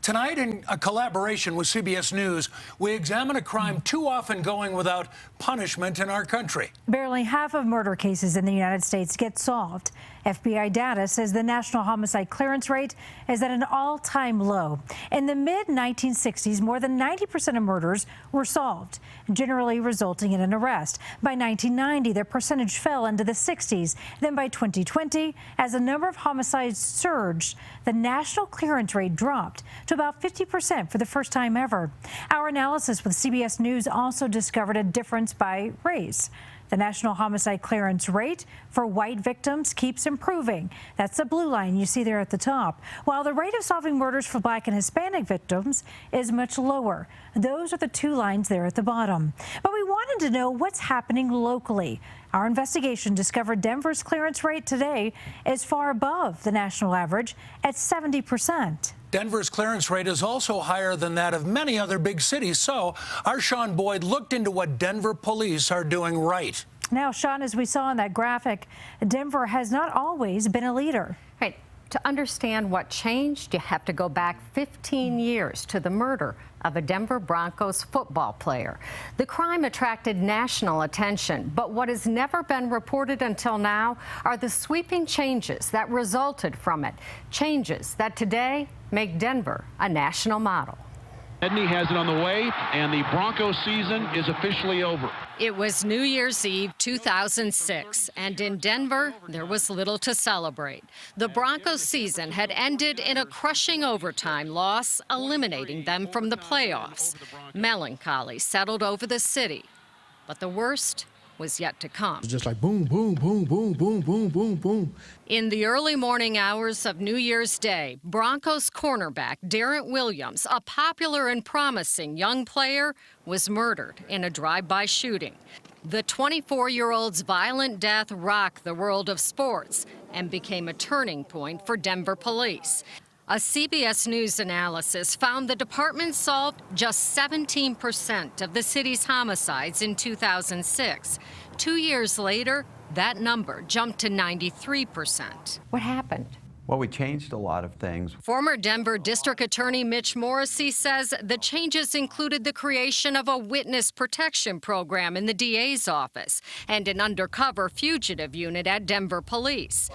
Tonight, in a collaboration with CBS News, we examine a crime too often going without punishment in our country. Barely half of murder cases in the United States get solved. FBI data says the national homicide clearance rate is at an all-time low. In the mid-1960s, more than 90% of murders were solved, generally resulting in an arrest. By 1990, the percentage fell into the 60s. Then by 2020, as the number of homicides surged, the national clearance rate dropped to about 50% for the first time ever. Our analysis with CBS News also discovered a difference by race. The national homicide clearance rate for white victims keeps improving. That's the blue line you see there at the top, while the rate of solving murders for Black and Hispanic victims is much lower. Those are the two lines there at the bottom. But we wanted to know what's happening locally. Our investigation discovered Denver's clearance rate today is far above the national average at 70%. Denver's clearance rate is also higher than that of many other big cities. So our Sean Boyd looked into what Denver police are doing right. Now, Sean, as we saw in that graphic, Denver has not always been a leader. Right. To understand what changed, you have to go back 15 years to the murder of a Denver Broncos football player. The crime attracted national attention, but what has never been reported until now are the sweeping changes that resulted from it. Changes that today make Denver a national model. Edney has it on the way, and the Broncos season is officially over. It was New Year's Eve 2006, and in Denver, there was little to celebrate. The Broncos season had ended in a crushing overtime loss, eliminating them from the playoffs. Melancholy settled over the city, but the worst was yet to come. It's just like boom, boom, boom, boom, boom, boom, boom, boom. In the early morning hours of New Year's Day, Broncos cornerback Darren Williams, a popular and promising young player, was murdered in a drive-by shooting. The 24-year-old's violent death rocked the world of sports and became a turning point for Denver police. A CBS News analysis found the department solved just 17% of the city's homicides in 2006. 2 years later, that number jumped to 93%. What happened? Well, we changed a lot of things. Former Denver District Attorney Mitch Morrissey says the changes included the creation of a witness protection program in the DA's office and an undercover fugitive unit at Denver Police.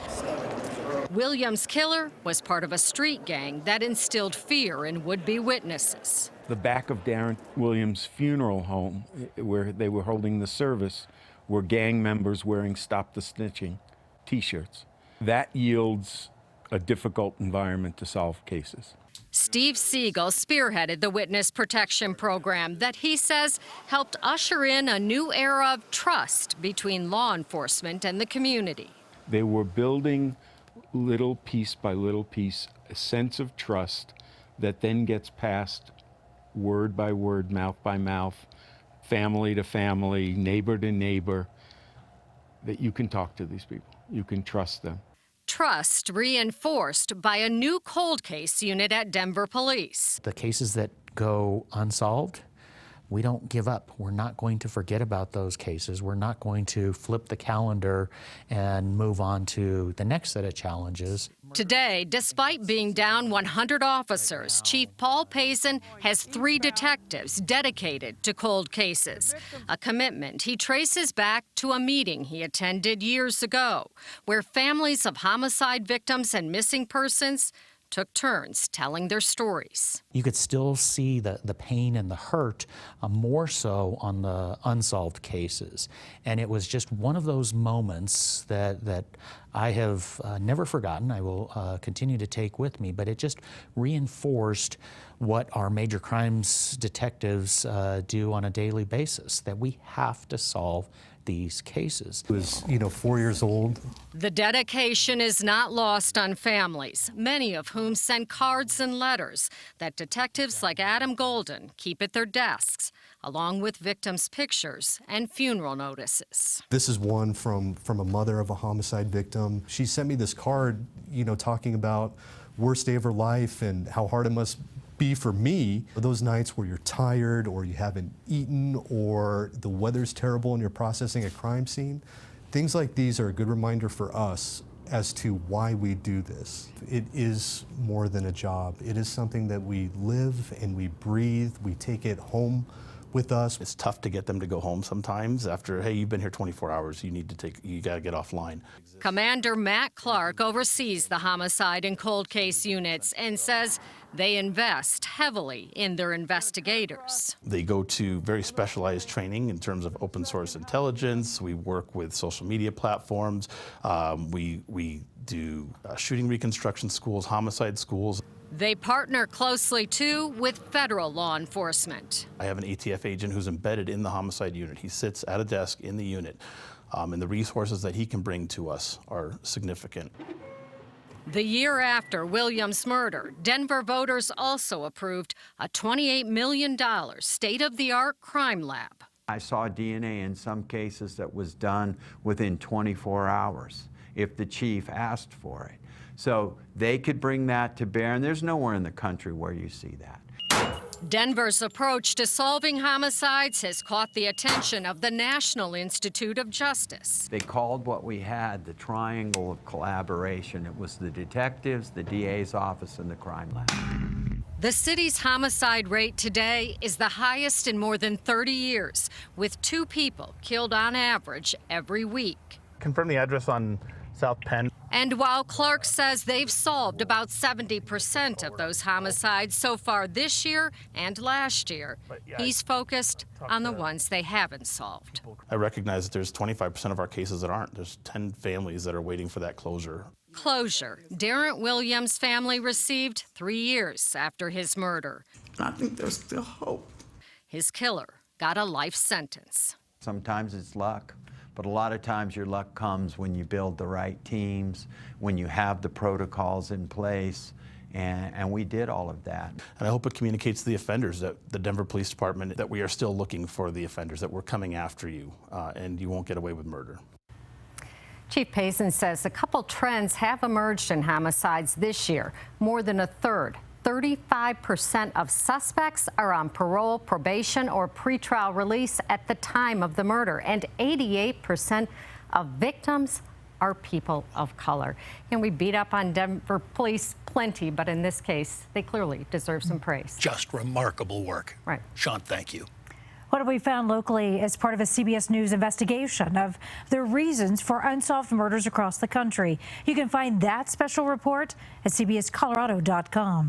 Williams' killer was part of a street gang that instilled fear in would-be witnesses. The back of Darren Williams' funeral home, where they were holding the service, were gang members wearing Stop the Snitching T-shirts. That yields a difficult environment to solve cases. Steve Siegel spearheaded the witness protection program that he says helped usher in a new era of trust between law enforcement and the community. They were building little piece by little piece, a sense of trust that then gets passed word by word, mouth by mouth, family to family, neighbor to neighbor, that you can talk to these people, you can trust them. Trust reinforced by a new cold case unit at Denver Police. The cases that go unsolved, we don't give up. We're not going to forget about those cases. We're not going to flip the calendar and move on to the next set of challenges. Today, despite being down 100 officers, Chief Paul Payson has 3 detectives dedicated to cold cases, a commitment he traces back to a meeting he attended years ago, where families of homicide victims and missing persons took turns telling their stories. You could still see the pain and the hurt more so on the unsolved cases. And it was just one of those moments that I have never forgotten. I will continue to take with me, but it just reinforced what our major crimes detectives do on a daily basis, that we have to solve these cases. He was, 4 years old. The dedication is not lost on families, many of whom send cards and letters that detectives like Adam Golden keep at their desks, along with victims' pictures and funeral notices. This is one from a mother of a homicide victim. She sent me this card, talking about worst day of her life and how hard it must be for me. Those nights where you're tired or you haven't eaten or the weather's terrible and you're processing a crime scene, things like these are a good reminder for us as to why we do this. It is more than a job. It is something that we live and we breathe. We take it home with us. It's tough to get them to go home sometimes after, hey, you've been here 24 hours, you gotta get offline. Commander Matt Clark oversees the homicide and cold case units and says they invest heavily in their investigators. They go to very specialized training in terms of open source intelligence. We work with social media platforms. We do shooting reconstruction schools, homicide schools. They partner closely, too, with federal law enforcement. I have an ATF agent who's embedded in the homicide unit. He sits at a desk in the unit, and the resources that he can bring to us are significant. The year after Williams' murder, Denver voters also approved a $28 million state-of-the-art crime lab. I saw DNA in some cases that was done within 24 hours if the chief asked for it. So they could bring that to bear, and there's nowhere in the country where you see that. Denver's approach to solving homicides has caught the attention of the National Institute of Justice. They called what we had the triangle of collaboration. It was the detectives, the DA's office, and the crime lab. The city's homicide rate today is the highest in more than 30 years, with 2 people killed on average every week. Confirm the address on South Penn. And while Clark says they've solved about 70% of those homicides so far this year and last year, he's focused on the ones they haven't solved. I recognize that there's 25% of our cases that aren't. There's 10 families that are waiting for that closure. Closure. Darren Williams' family received 3 years after his murder. I think there's still hope. His killer got a life sentence. Sometimes it's luck. But a lot of times your luck comes when you build the right teams, when you have the protocols in place, and we did all of that. And I hope it communicates to the offenders, that the Denver Police Department, that we are still looking for the offenders, that we're coming after you, and you won't get away with murder. Chief Payson says a couple trends have emerged in homicides this year. More than a third, 35% of suspects are on parole, probation, or pretrial release at the time of the murder, and 88% of victims are people of color. And we beat up on Denver police plenty, but in this case, they clearly deserve some praise. Just remarkable work. Right. Sean, thank you. What have we found locally as part of a CBS News investigation of the reasons for unsolved murders across the country? You can find that special report at cbscolorado.com.